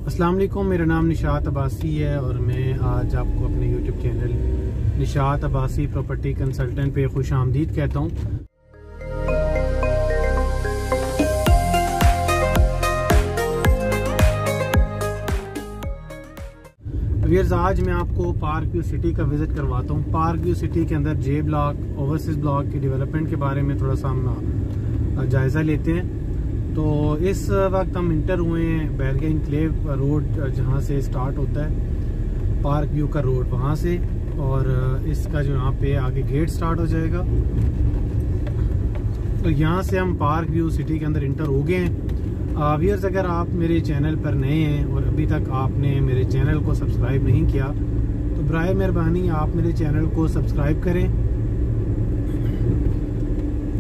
अस्सलाम वालेकुम, मेरा नाम निशात अब्बासी है और मैं आज आपको अपने YouTube channel Nishat Abbasi property consultant पे खुश आमदीद कहता हूँ। व्यूअर्स, आज मैं आपको पार्क व्यू सिटी का विज़िट करवाता हूँ। पार्क व्यू सिटी के अंदर जे ब्लॉक, ओवरसीज ब्लॉक की डेवलपमेंट के बारे में थोड़ा सा हम जायज़ा लेते हैं। तो इस वक्त हम इंटर हुए हैं बैरगा इनक्लेव रोड, जहाँ से स्टार्ट होता है पार्क व्यू का रोड, वहाँ से, और इसका जो यहाँ पे आगे गेट स्टार्ट हो जाएगा। तो यहाँ से हम पार्क व्यू सिटी के अंदर इंटर हो गए हैं। व्यूअर्स, अगर आप मेरे चैनल पर नए हैं और अभी तक आपने मेरे चैनल को सब्सक्राइब नहीं किया तो बराए मेहरबानी आप मेरे चैनल को सब्सक्राइब करें,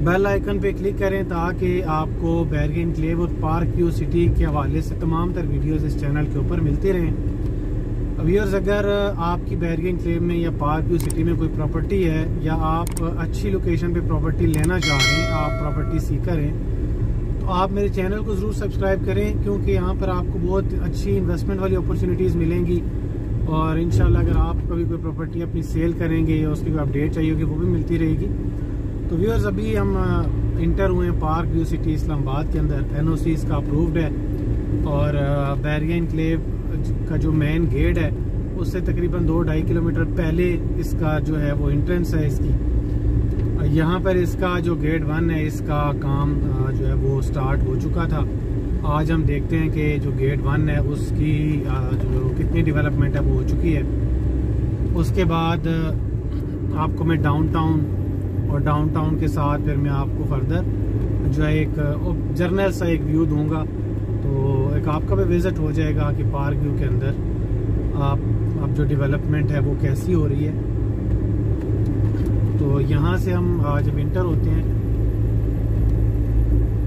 बेल आइकन पे क्लिक करें ताकि आपको बैरगा इनक्लेव और पार्क व्यू सिटी के हवाले से तमाम तर वीडियोस इस चैनल के ऊपर मिलती रहें। व्यूअर्स, अगर आपकी बैरगा इनक्लेव में या पार्क व्यू सिटी में कोई प्रॉपर्टी है या आप अच्छी लोकेशन पे प्रॉपर्टी लेना चाह रहे हैं, आप प्रॉपर्टी सीकर हैं, तो आप मेरे चैनल को ज़रूर सब्सक्राइब करें, क्योंकि यहाँ पर आपको बहुत अच्छी इन्वेस्टमेंट वाली अपॉर्चुनिटीज़ मिलेंगी। और इंशाल्लाह अगर आप कभी कोई प्रॉपर्टी अपनी सेल करेंगे या उसकी कोई अपडेट चाहिए होगी वो भी मिलती रहेगी। तो व्यूअर्स, अभी हम इंटर हुए हैं पार्क व्यू सिटी इस्लामाबाद के अंदर। NOC इसका अप्रूव्ड है और बैरगा इनक्लेव का जो मेन गेट है उससे तकरीबन 2-2.5 किलोमीटर पहले इसका जो है वो एंट्रेंस है इसकी। यहाँ पर इसका जो गेट 1 है इसका काम जो है वो स्टार्ट हो चुका था। आज हम देखते हैं कि जो गेट 1 है उसकी जो कितनी डेवलपमेंट है वो हो चुकी है। उसके बाद आपको मैं डाउनटाउन और डाउनटाउन के साथ फिर मैं आपको फर्दर जो है एक जर्नल सा एक व्यू दूंगा, तो एक आपका भी विजिट हो जाएगा कि पार्क व्यू के अंदर आप जो डेवलपमेंट है वो कैसी हो रही है। तो यहाँ से हम जब इंटर होते हैं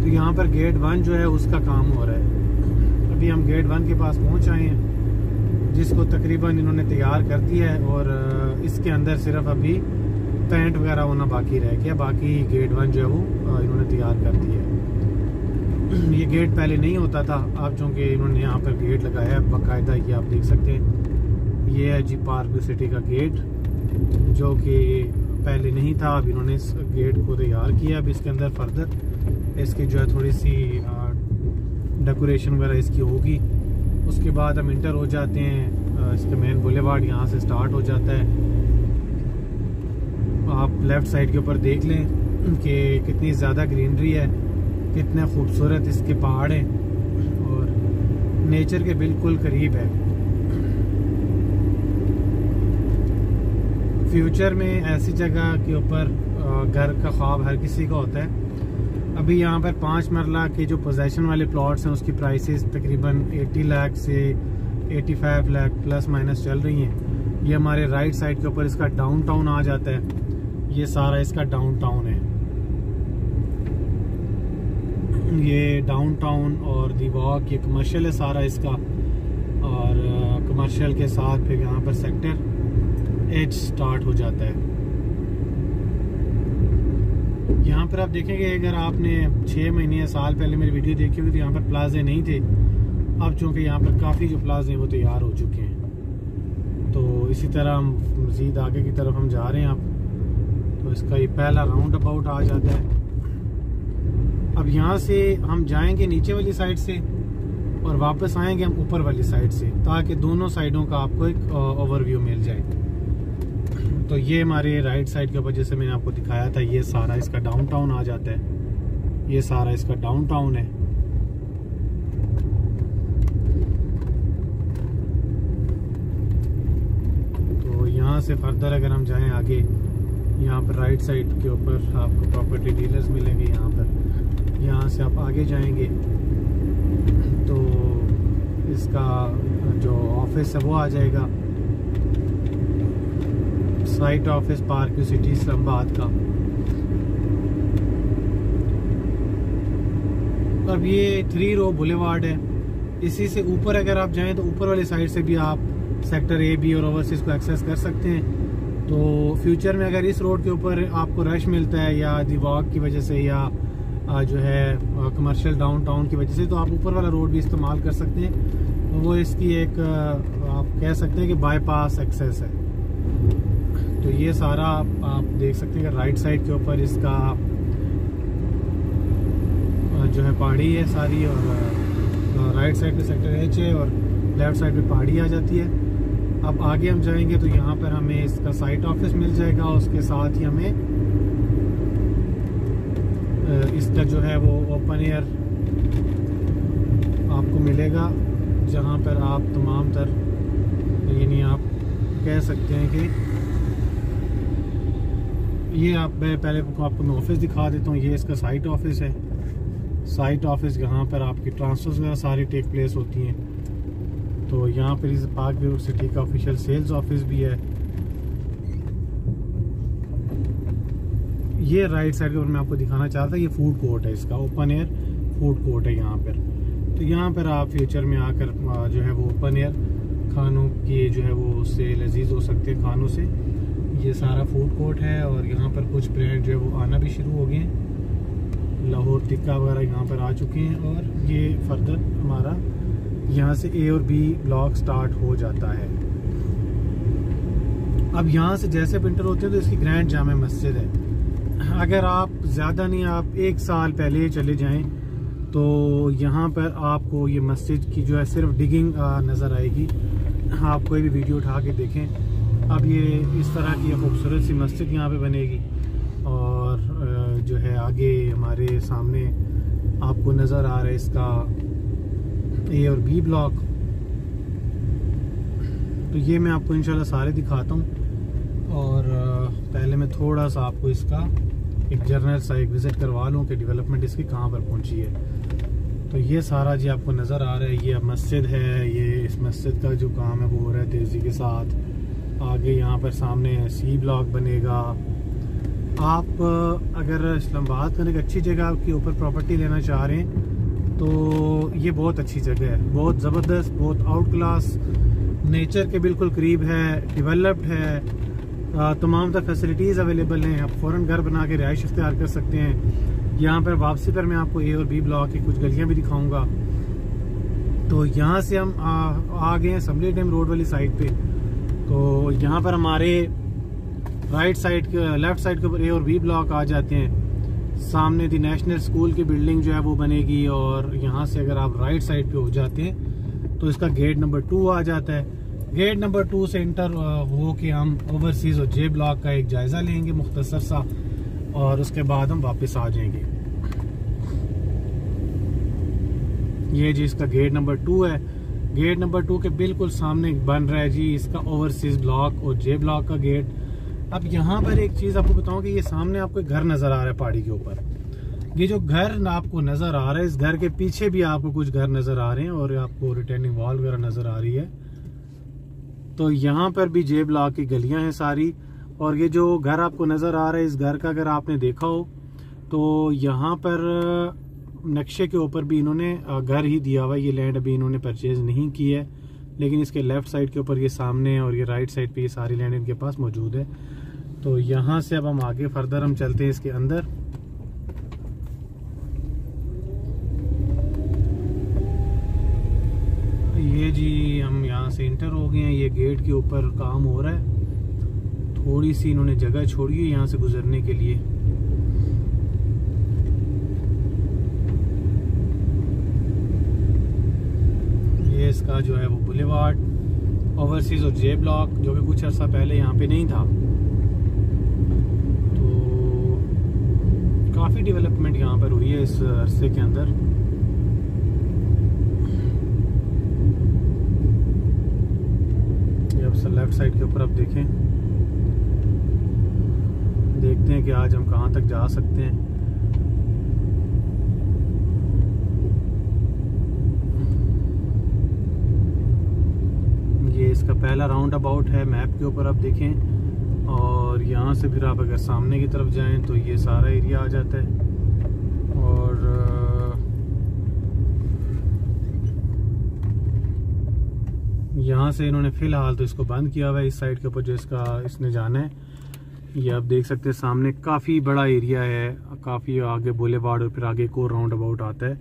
तो यहाँ पर गेट 1 जो है उसका काम हो रहा है। अभी हम गेट 1 के पास पहुँच आए हैं, जिसको तकरीबन इन्होंने तैयार कर दिया है और इसके अंदर सिर्फ अभी पेंट वगैरह होना बाकी रह गया। बाकी गेट 1 जो है वो इन्होंने तैयार कर दिया है। ये गेट पहले नहीं होता था, अब चूँकि इन्होंने यहाँ पर गेट लगाया है बाकायदा, ये आप देख सकते हैं। ये है जी पार्क व्यू सिटी का गेट, जो कि पहले नहीं था, अब इन्होंने इस गेट को तैयार किया। अब इसके अंदर फर्दर इसकी जो है थोड़ी सी डेकोरेशन वगैरह इसकी होगी। उसके बाद हम इंटर हो जाते हैं, इसका मेन बुलेवार्ड यहाँ से स्टार्ट हो जाता है। आप लेफ़्ट साइड के ऊपर देख लें कि कितनी ज़्यादा ग्रीनरी है, कितने खूबसूरत इसके पहाड़ हैं और नेचर के बिल्कुल करीब है। फ्यूचर में ऐसी जगह के ऊपर घर का ख्वाब हर किसी का होता है। अभी यहाँ पर 5 मरला के जो पोजेशन वाले प्लॉट्स हैं उसकी प्राइसेस तकरीबन 80 लाख से 85 लाख प्लस माइनस चल रही हैं। ये हमारे राइट साइड के ऊपर इसका डाउनटाउन आ जाता है। ये सारा इसका डाउनटाउन है, ये डाउनटाउन और दी वॉक, ये कमर्शियल है सारा इसका, और कमर्शियल के साथ फिर यहाँ पर सेक्टर H स्टार्ट हो जाता है। यहाँ पर आप देखेंगे, अगर आपने 6 महीने या साल पहले मेरी वीडियो देखी होगी तो यहाँ पर प्लाजे नहीं थे। अब चूँकि यहाँ पर काफ़ी जो प्लाजे हैं वो तैयार हो चुके हैं। तो इसी तरह हम मज़ीद आगे की तरफ हम जा रहे हैं। आप तो इसका ये पहला राउंड अबाउट आ जाता है। अब यहाँ से हम जाएंगे नीचे वाली साइड से और वापस आएंगे हम ऊपर वाली साइड से, ताकि दोनों साइडों का आपको एक ओवरव्यू मिल जाए। तो ये हमारे राइट साइड के ऊपर जैसे मैंने आपको दिखाया था, ये सारा इसका डाउनटाउन आ जाता है। ये सारा इसका डाउनटाउन है। तो यहाँ से फर्दर अगर हम जाएं आगे, यहाँ पर राइट साइड के ऊपर आपको प्रॉपर्टी डीलर्स मिलेंगे। यहाँ से आप आगे जाएंगे तो इसका जो ऑफिस है वो आ जाएगा, site office park view city Islamabad का। अब ये 3 रो बुलेवार्ड है। इसी से ऊपर अगर आप जाएं तो ऊपर वाली साइड से भी आप सेक्टर A, B और ओवरसीज को एक्सेस कर सकते हैं। तो फ्यूचर में अगर इस रोड के ऊपर आपको रश मिलता है या दी वॉक की वजह से या जो है कमर्शियल डाउनटाउन की वजह से, तो आप ऊपर वाला रोड भी इस्तेमाल कर सकते हैं वो इसकी एक आप कह सकते हैं कि बाईपास एक्सेस है। तो ये सारा आप देख सकते हैं कि राइट साइड के ऊपर इसका जो है पहाड़ी है सारी, और राइट साइड पे सेक्टर एच है और लेफ्ट साइड पे पहाड़ी आ जाती है। अब आगे हम जाएंगे तो यहाँ पर हमें इसका साइट ऑफिस मिल जाएगा, उसके साथ ही हमें इसका जो है वो ओपन एयर आपको मिलेगा, जहाँ पर आप तमाम तर यानी आप कह सकते हैं कि ये आप पहले आपको मैं ऑफिस दिखा देता हूँ। ये इसका साइट ऑफिस है। साइट ऑफिस यहाँ पर आपकी ट्रांसफर्स वगैरह सारी टेक प्लेस होती हैं। तो यहाँ पर इस पार्क व्यू सिटी का ऑफिशियल सेल्स ऑफिस भी है। ये राइट साइड के ऊपर मैं आपको दिखाना चाहता था, ये फूड कोर्ट है, इसका ओपन एयर फूड कोर्ट है यहाँ पर। तो यहाँ पर आप फ्यूचर में आकर जो है वो ओपन एयर खानों की जो है वो उससे लजीज हो सकते हैं खानों से। ये सारा फूड कोर्ट है और यहाँ पर कुछ ब्रांड जो है वो आना भी शुरू हो गए हैं। लाहौर टिक्का वगैरह यहाँ पर आ चुके हैं और ये फर्दर हमारा यहाँ से ए और बी ब्लॉक स्टार्ट हो जाता है। अब यहाँ से जैसे विंटर होते हैं तो इसकी ग्रैंड जामे मस्जिद है। अगर आप ज़्यादा नहीं, आप 1 साल पहले चले जाएं तो यहाँ पर आपको ये मस्जिद की जो है सिर्फ डिगिंग नज़र आएगी। आप कोई भी वीडियो उठा के देखें। अब ये इस तरह की खूबसूरत सी मस्जिद यहाँ पे बनेगी और जो है आगे हमारे सामने आपको नज़र आ रहा है इसका ए और बी ब्लॉक। तो ये मैं आपको इंशाल्लाह सारे दिखाता हूँ और पहले मैं थोड़ा सा आपको इसका एक जर्नल सा एक विज़िट करवा लूँ कि डेवलपमेंट इसकी कहाँ पर पहुँची है। तो ये सारा जी आपको नज़र आ रहा है, ये मस्जिद है। ये इस मस्जिद का जो काम है वो हो रहा है तेज़ी के साथ। आगे यहाँ पर सामने सी ब्लॉक बनेगा। आप अगर इस्लामाबाद में एक अच्छी जगह के ऊपर प्रॉपर्टी लेना चाह रहे हैं तो ये बहुत अच्छी जगह है, बहुत ज़बरदस्त, बहुत आउट क्लास, नेचर के बिल्कुल करीब है, डेवलप्ड है, तमाम तरह फैसिलिटीज़ अवेलेबल हैं। आप फ़ौरन घर बना के रिहाइश इख्तियार कर सकते हैं। यहाँ पर वापसी पर मैं आपको ए और बी ब्लॉक की कुछ गलियाँ भी दिखाऊंगा। तो यहाँ से हम आ गए हैं असम्बली डैम रोड वाली साइड पे। तो यहाँ पर हमारे राइट साइड के लेफ्ट साइड के ऊपर ए और बी ब्लॉक आ जाते हैं। सामने दी नेशनल स्कूल की बिल्डिंग जो है वो बनेगी और यहाँ से अगर आप राइट साइड पे हो जाते हैं तो इसका गेट नंबर 2 आ जाता है। गेट नंबर 2 से इंटर हो के हम ओवरसीज और जे ब्लॉक का एक जायजा लेंगे मुख्तसर सा और उसके बाद हम वापस आ जाएंगे। ये जी इसका गेट नंबर 2 है। गेट नंबर 2 के बिल्कुल सामने बन रहा है जी इसका ओवरसीज ब्लॉक और जे ब्लॉक का गेट। अब यहाँ पर एक चीज़ आपको बताऊं कि ये सामने आपको एक घर नज़र आ रहा है पहाड़ी के ऊपर। ये जो घर आपको नज़र आ रहा है, इस घर के पीछे भी आपको कुछ घर नज़र आ रहे हैं और आपको रिटर्निंग वॉल वगैरह नज़र आ रही है। तो यहाँ पर भी जे ब्लॉक की गलियाँ हैं सारी। और ये जो घर आपको नज़र आ रहा है, इस घर का अगर आपने देखा हो तो यहाँ पर नक्शे के ऊपर भी इन्होंने घर ही दिया हुआ है। ये लैंड अभी इन्होंने परचेज नहीं की है, लेकिन इसके लेफ्ट साइड के ऊपर ये सामने और ये राइट साइड पे ये सारी लैंड इनके पास मौजूद है। तो यहाँ से अब हम आगे फर्दर हम चलते हैं इसके अंदर। ये जी हम यहाँ से इंटर हो गए हैं। ये गेट के ऊपर काम हो रहा है, थोड़ी सी इन्होंने जगह छोड़ी है यहाँ से गुजरने के लिए। ये इसका जो है वो बुलेवार्ड ओवरसीज और जे ब्लॉक, जो कि कुछ अर्सा पहले यहाँ पे नहीं था। तो काफ़ी डेवलपमेंट यहाँ पर हुई है इस अरसे के अंदर। अब लेफ्ट साइड के ऊपर आप देखें, देखते हैं कि आज हम कहाँ तक जा सकते हैं। ये इसका पहला राउंड अबाउट है मैप के ऊपर आप देखें। और यहाँ से फिर आप अगर सामने की तरफ जाएं तो ये सारा एरिया आ जाता है। और यहाँ से इन्होंने फ़िलहाल तो इसको बंद किया हुआ है। इस साइड के ऊपर जो इसने जाना है, ये आप देख सकते हैं सामने काफ़ी बड़ा एरिया है, काफ़ी आगे बुलेवार्ड और फिर आगे एक और राउंड अबाउट आता है।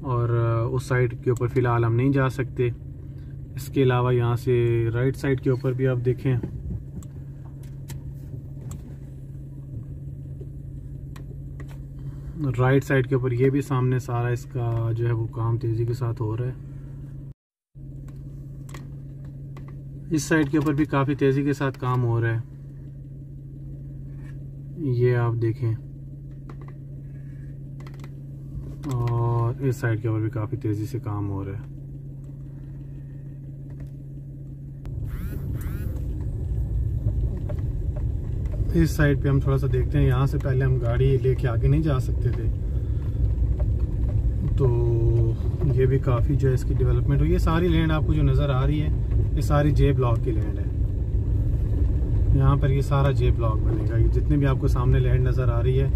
और उस साइड के ऊपर फ़िलहाल हम नहीं जा सकते। इसके अलावा यहाँ से राइट साइड के ऊपर भी आप देखें, राइट साइड के ऊपर ये भी सामने सारा इसका जो है वो काम तेज़ी के साथ हो रहा है। इस साइड के ऊपर भी काफ़ी तेज़ी के साथ काम हो रहा है, ये आप देखें। और इस साइड के ऊपर भी काफ़ी तेज़ी से काम हो रहा है। इस साइड पे हम थोड़ा सा देखते हैं। यहाँ से पहले हम गाड़ी लेके आगे नहीं जा सकते थे, तो ये भी काफ़ी जो है इसकी डेवलपमेंट हुई है। सारी लैंड आपको जो नज़र आ रही है ये सारी जे ब्लॉक की लैंड है। यहाँ पर ये सारा जे ब्लॉक बनेगा, ये जितने भी आपको सामने लैंड नज़र आ रही है।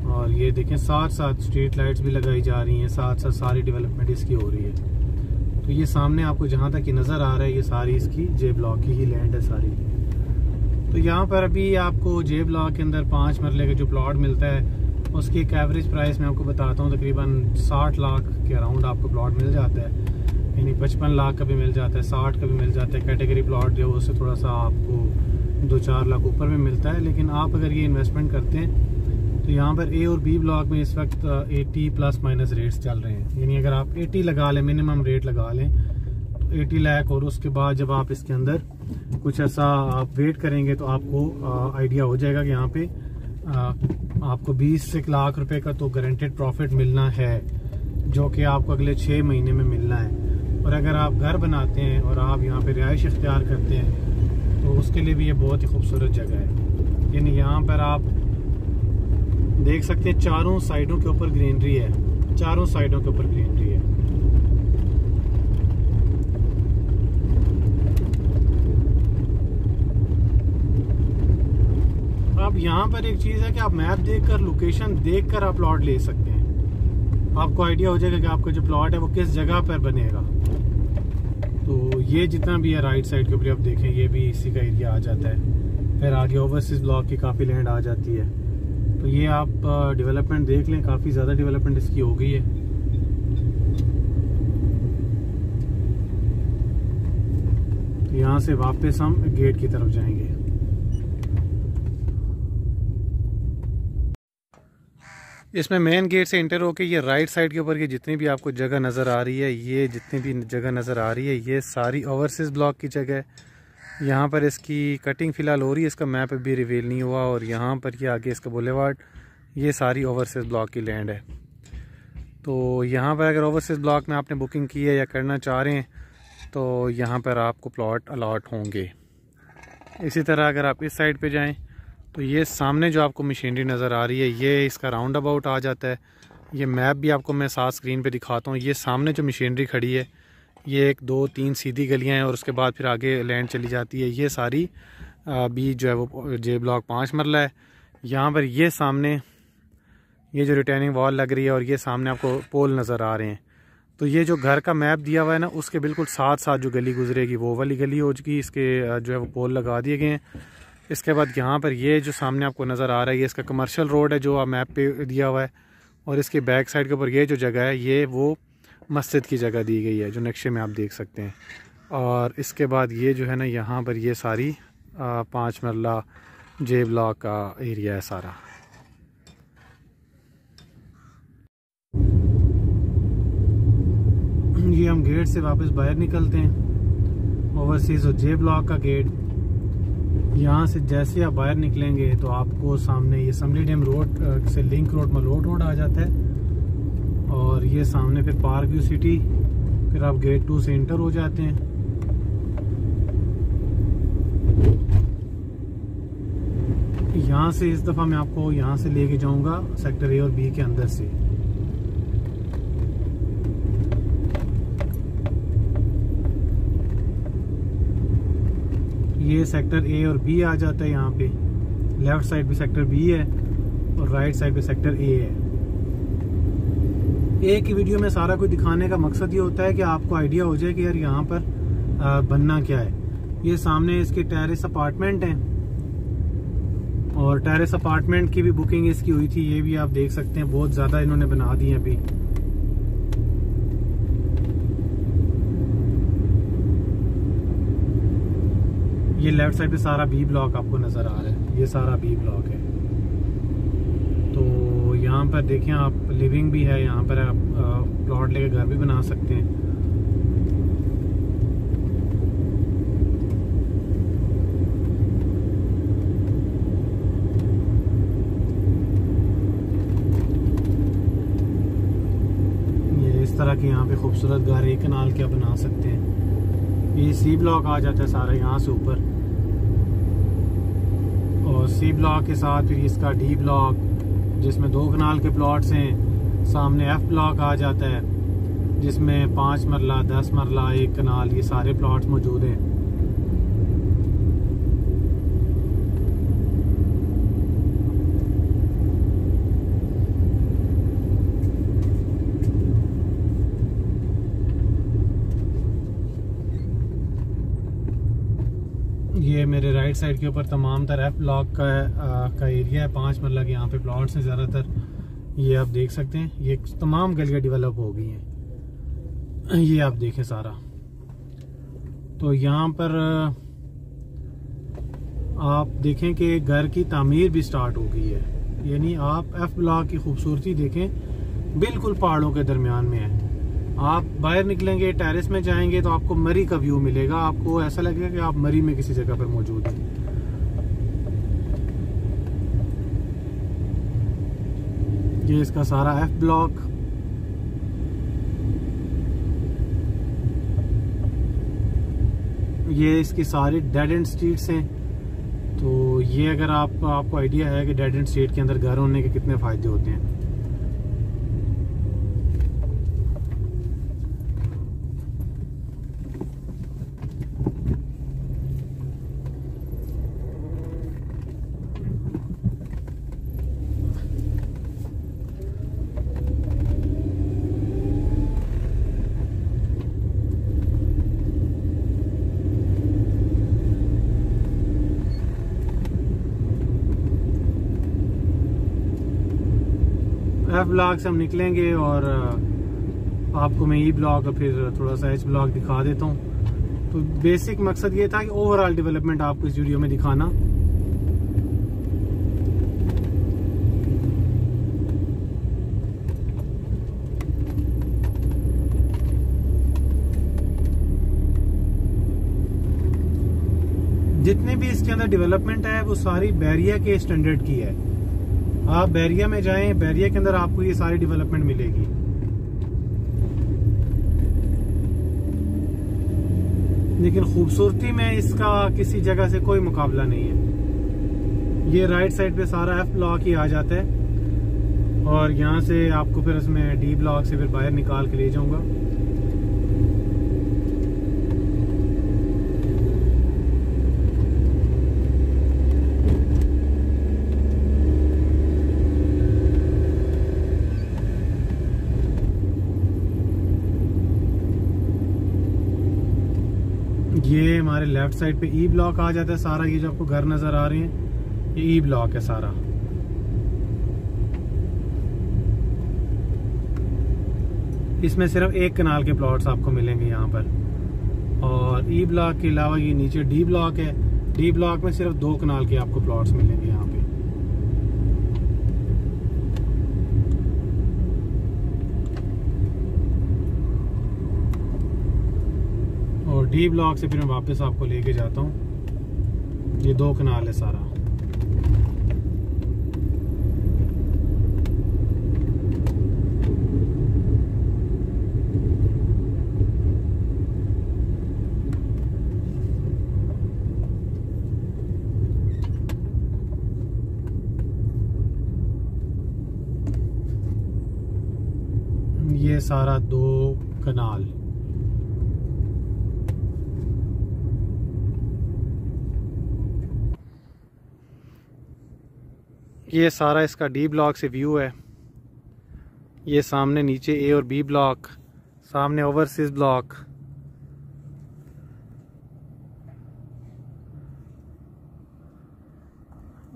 और ये देखें साथ साथ स्ट्रीट लाइट्स भी लगाई जा रही हैं, साथ साथ सारी डेवलपमेंट इसकी हो रही है। तो ये सामने आपको जहाँ तक ये नज़र आ रहा है ये सारी इसकी जे ब्लॉक की ही लैंड है सारी। तो यहाँ पर अभी आपको जे ब्लॉक के अंदर 5 मरले का जो प्लॉट मिलता है उसकी एक एवरेज प्राइस मैं आपको बताता हूँ, तकरीबन 60 लाख के अराउंड आपको प्लॉट मिल जाता है। यानी 55 लाख का भी मिल जाता है, 60 का भी मिल जाता है। कैटेगरी प्लॉट जो है उससे थोड़ा सा आपको 2-4 लाख ऊपर में मिलता है। लेकिन आप अगर ये इन्वेस्टमेंट करते हैं तो यहाँ पर ए और बी ब्लॉक में इस वक्त 80 प्लस माइनस रेट्स चल रहे हैं। यानी अगर आप 80 लगा लें, मिनिमम रेट लगा लें तो 80 लाख, और उसके बाद जब आप इसके अंदर कुछ ऐसा आप वेट करेंगे तो आपको आइडिया हो जाएगा कि यहाँ पे आपको 20 से 1 लाख रुपए का तो गारंटेड प्रॉफिट मिलना है, जो कि आपको अगले 6 महीने में मिलना है। और अगर आप घर बनाते हैं और आप यहाँ पे रिहाइश इख्तियार करते हैं तो उसके लिए भी ये बहुत ही खूबसूरत जगह है। यानी यहाँ पर आप देख सकते हैं चारों साइडों के ऊपर ग्रीनरी है, चारों साइडों के ऊपर ग्रीनरी है। अब यहाँ पर एक चीज़ है कि आप मैप देखकर, लोकेशन देखकर आप प्लॉट ले सकते हैं। आपको आइडिया हो जाएगा कि आपका जो प्लॉट है वो किस जगह पर बनेगा। तो ये जितना भी है राइट साइड के ऊपर आप देखें, ये भी इसी का एरिया आ जाता है। फिर आगे ओवरसीज ब्लॉक की काफ़ी लैंड आ जाती है। तो ये आप डेवलपमेंट देख लें, काफ़ी ज़्यादा डेवलपमेंट इसकी हो गई है। तो यहाँ से वापस हम गेट की तरफ जाएंगे। इसमें मेन गेट से इंटर होके ये राइट साइड के ऊपर की जितनी भी आपको जगह नज़र आ रही है, ये जितनी भी जगह नज़र आ रही है ये सारी ओवरसीज ब्लॉक की जगह है। यहाँ पर इसकी कटिंग फ़िलहाल हो रही है, इसका मैप अभी रिवील नहीं हुआ। और यहाँ पर ये आगे इसका बुलेवार्ड, ये सारी ओवरसीज ब्लॉक की लैंड है। तो यहाँ पर अगर ओवरसीज ब्लॉक में आपने बुकिंग की है या करना चाह रहे हैं तो यहाँ पर आपको प्लॉट अलॉट होंगे। इसी तरह अगर आप इस साइड पे जाएं तो ये सामने जो आपको मशीनरी नज़र आ रही है ये इसका राउंड अबाउट आ जाता है। ये मैप भी आपको मैं साथ स्क्रीन पे दिखाता हूँ। ये सामने जो मशीनरी खड़ी है ये 1, 2, 3 सीधी गलियाँ हैं और उसके बाद फिर आगे लैंड चली जाती है। ये सारी भी जो है वो जे ब्लॉक 5 मरला है। यहाँ पर ये सामने ये जो रिटेनिंग वॉल लग रही है और ये सामने आपको पोल नज़र आ रहे हैं। तो ये जो घर का मैप दिया हुआ है ना उसके बिल्कुल साथ साथ जो गली गुजरेगी वो वाली गली हो चुकी, इसके जो है वो पोल लगा दिए गए हैं। इसके बाद यहाँ पर ये जो सामने आपको नज़र आ रहा है ये इसका कमर्शियल रोड है जो मैप पे दिया हुआ है। और इसके बैक साइड के ऊपर ये जो जगह है ये वो मस्जिद की जगह दी गई है जो नक्शे में आप देख सकते हैं। और इसके बाद ये जो है ना यहाँ पर ये सारी 5 मरला जे ब्लॉक का एरिया है सारा। ये हम गेट से वापस बाहर निकलते हैं, ओवरसीज और जे ब्लॉक का गेट। यहाँ से जैसे आप बाहर निकलेंगे तो आपको सामने ये समली डैम रोड से लिंक रोड मलोट रोड आ जाता है। और ये सामने फिर पार्क व्यू सिटी, फिर आप गेट 2 से इंटर हो जाते हैं। यहाँ से इस दफ़ा मैं आपको यहाँ से लेके जाऊंगा सेक्टर ए और बी के अंदर से। ये सेक्टर ए और बी आ जाता है। यहाँ पे लेफ्ट साइड पे सेक्टर बी है और राइट साइड पे सेक्टर ए है। एक ही वीडियो में सारा कुछ दिखाने का मकसद ये होता है कि आपको आइडिया हो जाए कि यार यहाँ पर बनना क्या है। ये सामने इसके टेरेस अपार्टमेंट हैं और टेरेस अपार्टमेंट की भी बुकिंग इसकी हुई थी। ये भी आप देख सकते हैं बहुत ज़्यादा इन्होंने बना दी है अभी। लेफ्ट साइड पे सारा बी ब्लॉक आपको नज़र आ रहा है, ये सारा बी ब्लॉक है। तो यहाँ पर देखें आप, लिविंग भी है, यहाँ पर आप प्लॉट लेके घर भी बना सकते हैं। ये इस तरह के यहाँ पे खूबसूरत घर एक कनाल के बना सकते हैं। ये सी ब्लॉक आ जाता है सारा यहाँ से ऊपर, और सी ब्लॉक के साथ फिर इसका डी ब्लॉक जिसमें 2 कनाल के प्लॉट्स हैं। सामने एफ ब्लॉक आ जाता है जिसमें 5 मरला, 10 मरला, 1 कनाल, ये सारे प्लॉट्स मौजूद हैं। ये मेरे राइट साइड के ऊपर तमाम तर एफ ब्लॉक का एरिया है। 5 मरला के यहाँ पे प्लॉट्स हैं ज़्यादातर, ये आप देख सकते हैं। ये तमाम गलियाँ डेवलप हो गई हैं, ये आप देखें सारा। तो यहाँ पर आप देखें कि घर की तामीर भी स्टार्ट हो गई है। यानी आप एफ ब्लॉक की खूबसूरती देखें, बिल्कुल पहाड़ों के दरमियान में है। आप बाहर निकलेंगे, टेरेस में जाएंगे तो आपको मरी का व्यू मिलेगा, आपको ऐसा लगेगा कि आप मरी में किसी जगह पर मौजूद हैं। ये इसका सारा एफ ब्लॉक, ये इसकी सारी डेड एंड स्ट्रीट्स हैं। तो ये अगर आपको आइडिया है कि डेड एंड स्ट्रीट के अंदर घर होने के कितने फायदे होते हैं। एफ ब्लॉक से हम निकलेंगे और आपको मैं ई ब्लॉक और फिर थोड़ा सा एच ब्लॉक दिखा देता हूँ। तो बेसिक मकसद ये था कि ओवरऑल डेवलपमेंट आपको इस वीडियो में दिखाना। जितने भी इसके अंदर डेवलपमेंट है वो सारी बैरिया के स्टैंडर्ड की है। आप बैरिया में जाएं, बैरिया के अंदर आपको ये सारी डेवलपमेंट मिलेगी। लेकिन खूबसूरती में इसका किसी जगह से कोई मुकाबला नहीं है। ये राइट साइड पे सारा एफ ब्लॉक ही आ जाता है और यहाँ से आपको फिर इसमें डी ब्लॉक से फिर बाहर निकाल के ले जाऊंगा। ये हमारे लेफ्ट साइड पे ई ब्लॉक आ जाता है सारा। ये जो आपको घर नजर आ रहे हैं ये ई ब्लॉक है सारा। इसमें सिर्फ 1 कनाल के प्लॉट्स आपको मिलेंगे यहाँ पर, और ई ब्लॉक के अलावा ये नीचे डी ब्लॉक है। डी ब्लॉक में सिर्फ 2 कनाल के आपको प्लॉट्स मिलेंगे यहाँ पे। और डी ब्लॉक से फिर मैं वापस आपको लेके जाता हूँ। ये 2 कनाल है सारा। ये सारा 2 कनाल। ये सारा इसका डी ब्लॉक से व्यू है। ये सामने नीचे ए और बी ब्लॉक, सामने ओवरसीज ब्लॉक,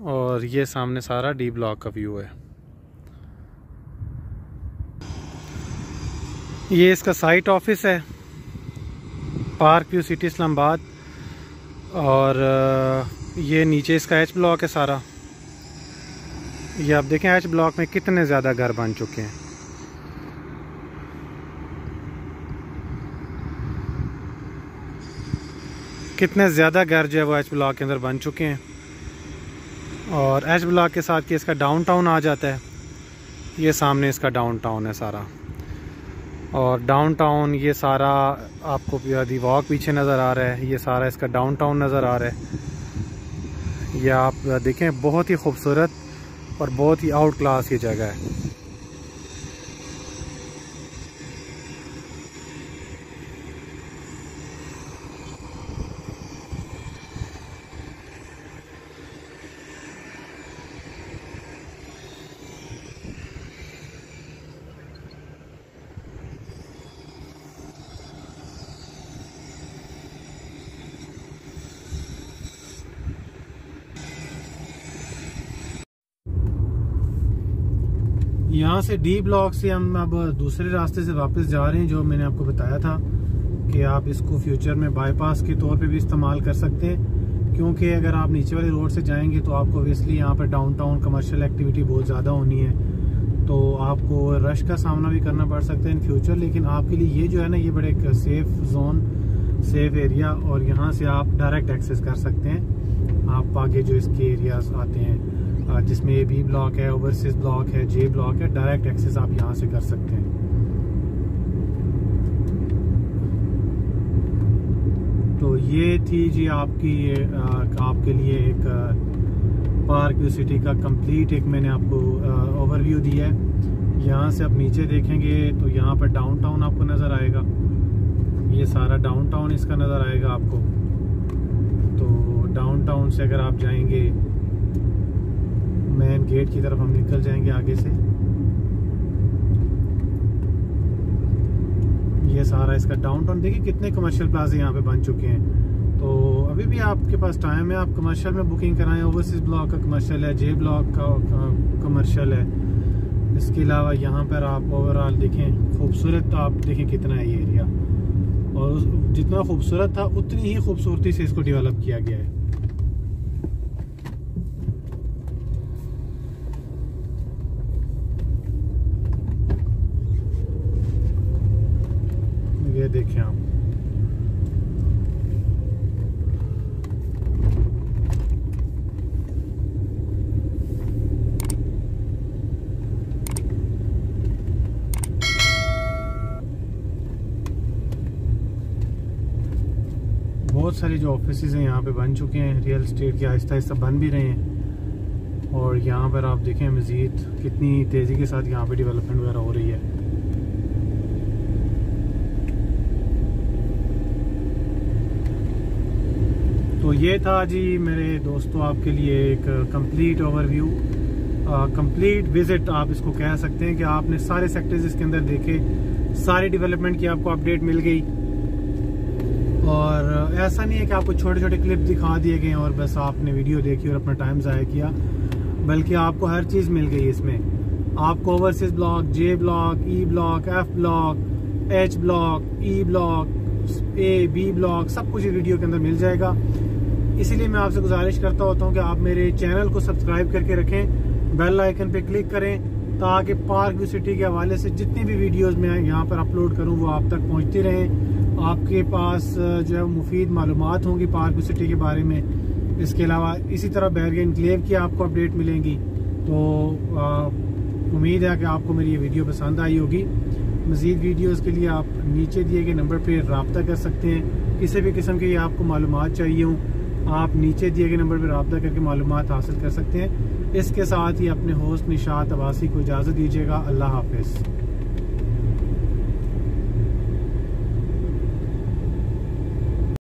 और ये सामने सारा डी ब्लॉक का व्यू है। ये इसका साइट ऑफिस है, पार्क व्यू सिटी इस्लामाबाद। और ये नीचे इसका एच ब्लॉक है सारा। ये आप देखें एच ब्लॉक में कितने ज़्यादा घर बन चुके हैं। कितने ज़्यादा घर जो है वो एच ब्लॉक के अंदर बन चुके हैं। और एच ब्लॉक के साथ कि इसका डाउनटाउन आ जाता है। ये सामने इसका डाउनटाउन है सारा, और डाउनटाउन ये सारा आपको दी वॉक पीछे नज़र आ रहा है। ये सारा इसका डाउनटाउन नज़र आ रहा है। ये आप देखें बहुत ही खूबसूरत और बहुत ही आउट क्लास की जगह है। यहाँ से डी ब्लॉक से हम अब दूसरे रास्ते से वापस जा रहे हैं, जो मैंने आपको बताया था कि आप इसको फ्यूचर में बाईपास के तौर पे भी इस्तेमाल कर सकते हैं। क्योंकि अगर आप नीचे वाले रोड से जाएंगे तो आपको ऑब्वियसली यहाँ पर डाउनटाउन कमर्शियल एक्टिविटी बहुत ज़्यादा होनी है, तो आपको रश का सामना भी करना पड़ सकता है इन फ्यूचर। लेकिन आपके लिए ये जो है ना, ये बड़े एक सेफ जोन, सेफ एरिया, और यहाँ से आप डायरेक्ट एक्सेस कर सकते हैं। आप आगे जो इसके एरियाज आते हैं जिसमें ए बी ब्लॉक है, ओवरसीज ब्लॉक है, जे ब्लॉक है, डायरेक्ट एक्सेस आप यहाँ से कर सकते हैं। तो ये थी जी आपकी आपके लिए एक पार्क व्यू सिटी का कंप्लीट एक मैंने आपको ओवरव्यू दिया है। यहाँ से आप नीचे देखेंगे तो यहाँ पर डाउनटाउन आपको नज़र आएगा। ये सारा डाउनटाउन इसका नज़र आएगा आपको। तो डाउनटाउन से अगर आप जाएंगे मेन गेट की तरफ हम निकल जाएंगे आगे से। ये सारा इसका डाउनटाउन देखिए कितने कमर्शियल प्लाजे यहाँ पे बन चुके हैं। तो अभी भी आपके पास टाइम है, आप कमर्शियल में बुकिंग कराएं। ओवरसीज ब्लॉक का कमर्शियल है, जे ब्लॉक का कमर्शियल है। इसके अलावा यहाँ पर आप ओवरऑल देखें खूबसूरत, आप देखें कितना है ये एरिया, और जितना खूबसूरत था उतनी ही खूबसूरती से इसको डेवलप किया गया है। ये देखें आप, बहुत सारे जो ऑफिसेज हैं यहाँ पे बन चुके हैं रियल एस्टेट के, आहिस्ता आहिस्ता बन भी रहे हैं। और यहाँ पर आप देखें मज़ीद कितनी तेज़ी के साथ यहाँ पे डेवलपमेंट वगैरह हो रही है। तो ये था जी मेरे दोस्तों आपके लिए एक कंप्लीट ओवरव्यू, कंप्लीट विजिट आप इसको कह सकते हैं कि आपने सारे सेक्टर्स इसके अंदर देखे, सारी डेवलपमेंट की आपको अपडेट मिल गई। और ऐसा नहीं है कि आपको छोटे छोटे क्लिप दिखा दिए गए और बस आपने वीडियो देखी और अपना टाइम ज़ाया किया, बल्कि आपको हर चीज़ मिल गई इसमें। आपको overseas block, J block, E block, F block, H block, E block, A B block, सब कुछ वीडियो के अंदर मिल जाएगा। इसीलिए मैं आपसे गुजारिश करता होता हूँ कि आप मेरे चैनल को सब्सक्राइब करके रखें, बेल आइकन पे क्लिक करें, ताकि पार्क व्यू सिटी के हवाले से जितनी भी वीडियोस मैं यहाँ पर अपलोड करूँ वो आप तक पहुँचती रहें। आपके पास जो है मुफीद मालूमात होंगी पार्क व्यू सिटी के बारे में। इसके अलावा इसी तरह बैरगेन एन्क्लेव की आपको अपडेट मिलेंगी। तो उम्मीद है कि आपको मेरी ये वीडियो पसंद आई होगी। मज़ीद वीडियोस के लिए आप नीचे दिए गए नंबर पर रब्ता कर सकते हैं। किसी भी किस्म की आपको मालूमात चाहिए हों, आप नीचे दिए गए नंबर पर रब्ता करके मालूमात हासिल कर सकते हैं। इसके साथ ही अपने होस्ट निशात अब्बासी को इजाज़त दीजिएगा। अल्लाह हाफिज़।